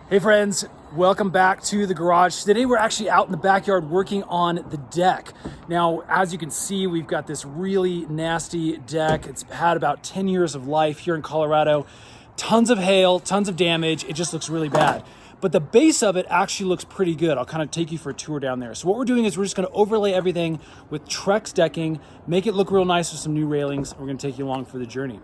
Hey friends, welcome back to the garage. Today we're actually out in the backyard working on the deck. Now, as you can see, we've got this really nasty deck. It's had about 10 years of life here in Colorado. Tons of hail, tons of damage. It just looks really bad. But the base of it actually looks pretty good. I'll kind of take you for a tour down there. So what we're doing is we're just gonna overlay everything with Trex decking, make it look real nice with some new railings. We're gonna take you along for the journey.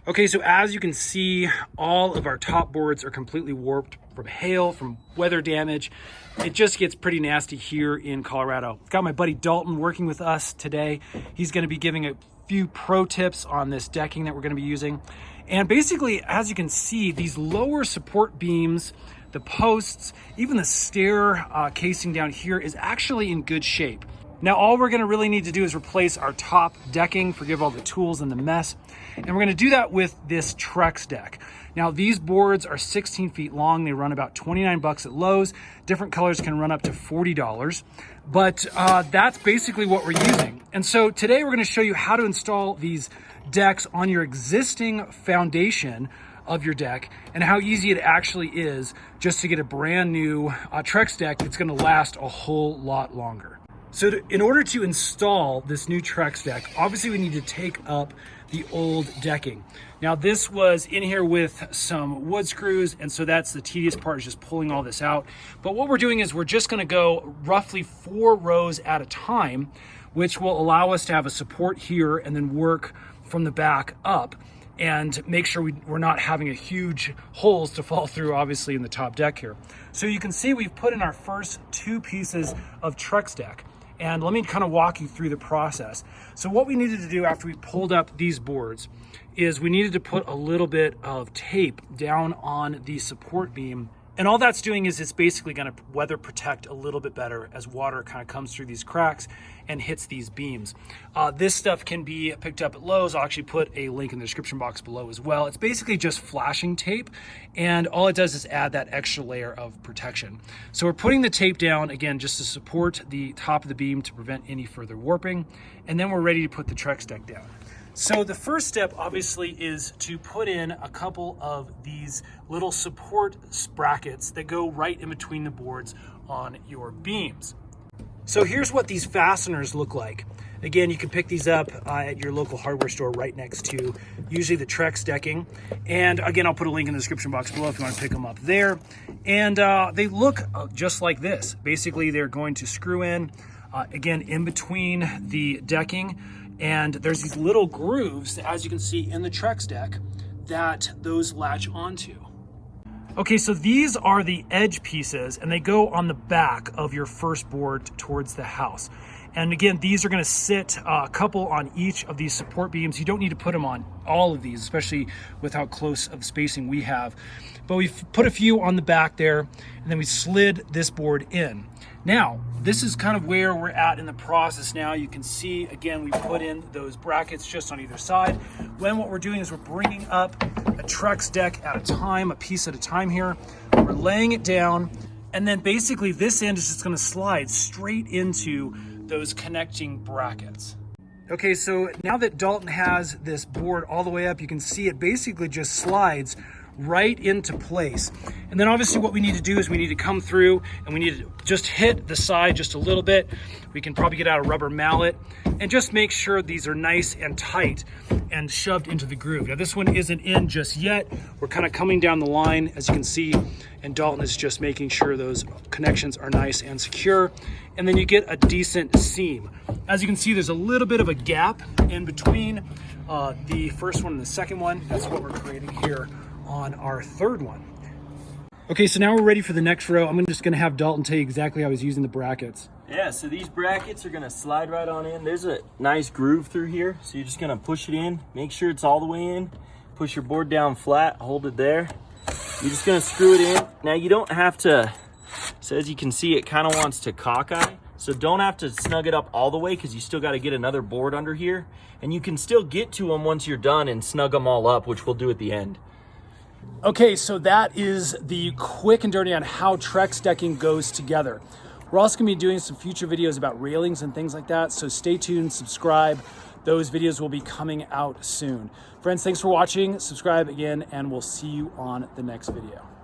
Okay, so as you can see, all of our top boards are completely warped from hail, from weather damage. It just gets pretty nasty here in Colorado. I've got my buddy Dalton working with us today. He's gonna be giving a few pro tips on this decking that we're gonna be using. And basically, as you can see, these lower support beams, the posts, even the stair casing down here is actually in good shape. Now, all we're gonna really need to do is replace our top decking, forgive all the tools and the mess. And we're gonna do that with this Trex deck. Now, these boards are 16 feet long. They run about 29 bucks at Lowe's. Different colors can run up to $40. But that's basically what we're using. And so today we're gonna show you how to install these decks on your existing foundation of your deck and how easy it actually is just to get a brand new Trex deck that's gonna last a whole lot longer. So in order to install this new Trex deck, obviously we need to take up the old decking. Now this was in here with some wood screws, and so that's the tedious part, is just pulling all this out. But what we're doing is we're just gonna go roughly 4 rows at a time, which will allow us to have a support here and then work from the back up and make sure we're not having a huge holes to fall through, obviously, in the top deck here. So you can see we've put in our first 2 pieces of Trex deck. And let me kind of walk you through the process. So what we needed to do after we pulled up these boards is we needed to put a little bit of tape down on the support beam. And all that's doing is it's basically gonna weather protect a little bit better as water kind of comes through these cracks and hits these beams. This stuff can be picked up at Lowe's. I'll actually put a link in the description box below as well. It's basically just flashing tape, and all it does is add that extra layer of protection. So we're putting the tape down, again, just to support the top of the beam to prevent any further warping, and then we're ready to put the Trex deck down. So the first step, obviously, is to put in a couple of these little support brackets that go right in between the boards on your beams. So here's what these fasteners look like. Again, you can pick these up at your local hardware store right next to usually the Trex decking. And again, I'll put a link in the description box below if you want to pick them up there. And they look just like this. Basically, they're going to screw in, again, in between the decking. And there's these little grooves, as you can see in the Trex deck, that those latch onto. Okay, so these are the edge pieces, and they go on the back of your first board towards the house. And again, these are gonna sit a couple on each of these support beams. You don't need to put them on all of these, especially with how close of spacing we have. But we've put a few on the back there, and then we slid this board in. Now, this is kind of where we're at in the process now. You can see, again, we put in those brackets just on either side. When what we're doing is we're bringing up a Trex deck at a time, a piece at a time here. We're laying it down, and then basically this end is just gonna slide straight into those connecting brackets. Okay, so now that Dalton has this board all the way up, you can see it basically just slides right into place. And then obviously what we need to do is we need to come through and we need to just hit the side just a little bit. We can probably get out a rubber mallet and just make sure these are nice and tight and shoved into the groove. Now this one isn't in just yet. We're kind of coming down the line, as you can see, and Dalton is just making sure those connections are nice and secure. And then you get a decent seam. As you can see, there's a little bit of a gap in between the first one and the second one. That's what we're creating here on our third one. Okay, so now we're ready for the next row. I'm just gonna have Dalton tell you exactly how he's using the brackets. Yeah, so these brackets are gonna slide right on in. There's a nice groove through here. So you're just gonna push it in, make sure it's all the way in, push your board down flat, hold it there. You're just gonna screw it in. Now you don't have to, so as you can see, it kind of wants to cockeye. So don't have to snug it up all the way because you still gotta get another board under here. And you can still get to them once you're done and snug them all up, which we'll do at the end. Okay, so that is the quick and dirty on how Trex decking goes together. We're also gonna be doing some future videos about railings and things like that, so stay tuned, subscribe. Those videos will be coming out soon. Friends, thanks for watching. Subscribe again, and we'll see you on the next video.